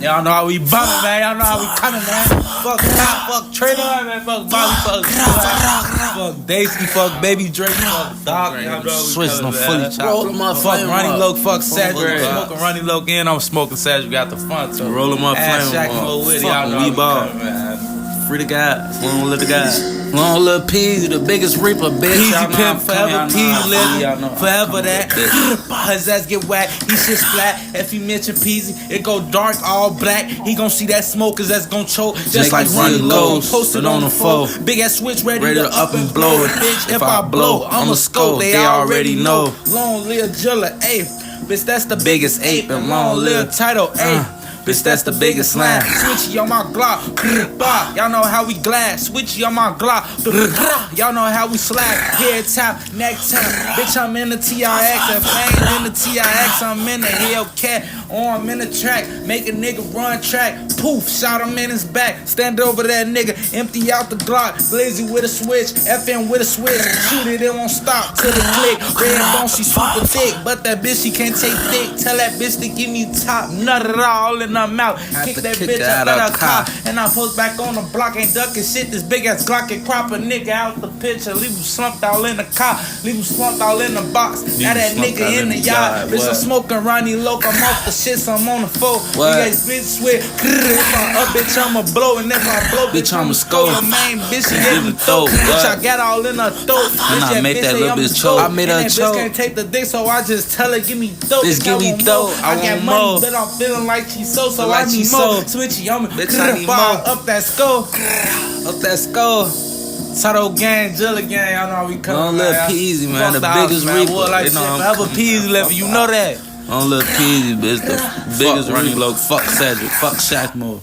Y'all know how we bumming, man. Y'all know how we coming, man. Fuck Top, fuck Trader, man. Fuck Bobby, fuck Daisy, fuck Baby Drake, fuck Doc. Switch no fully chopped. Roll them up, fuck Ronnie Loke, fuck Sag. Smoking Ronnie Loke and I'm smoking Sag. We got the fun, so roll them up, flame with y'all know we ball. Free the guys, long live the guys. Long little Peezy, the biggest reaper, bitch. Peezy pimp forever, Peezy living forever that. His ass get whacked, he shit splat. If he mention Peezy, it go dark, all black. He gon' see that smoke, cause that's gon' choke. Just like Ronnie Lowe, posted on the phone. Big ass switch ready to up and blow it. Bitch, if I blow, I'ma scope. They already know. Long live Jilla, ayy. Bitch, that's the biggest ape. And long live title, ayy. Bitch, that's the biggest slime. Switchy on my Glock. Y'all know how we glad. Switchy on my Glock. Y'all know how we slide. Head top, neck top. Bitch, I'm in the TRX. If I ain't in the TRX, I'm in the Hellcat. Or I'm in the track. Make a nigga run track. Poof, shot him in his back. Stand over that nigga. Empty out the Glock. Blazzy with a switch. FN with a switch. Shoot it, it won't stop till the click. Red bone, she super thick. But that bitch, she can't take thick. Tell that bitch to give me top. Nut it all in I'm out. Kick that bitch out of the car. And I post back on the block. Ain't ducking shit. This big ass Glock and crop a nigga out the picture. Leave him slumped all in the car. Leave him slumped all in the box. Now that nigga in the yard. Bitch, I'm smoking Ronnie Loke. I'm off the shit, so I'm on the phone. You guys bitch sweat. If I'm up, bitch, I'ma blow. And if I blow, bitch, I'ma score. Your main bitch, she give me throat. Bitch, I got all in her throat. And I made that little bitch choke. I made her choke. Bitch can't take the dick, so I just tell her, give me throat. Bitch, give me throat. I got money, but I'm feeling like she's so I need more. Switchy, I'm up that skull. Up that skull. Toto gang, Jilla gang, y'all know how we come. Long little Peezy, man, the biggest reaper. Like forever Peezy level, you know that. Long little Peezy, bitch, the biggest Ronnie Loke. Fuck Cedric, fuck Shaq Moore.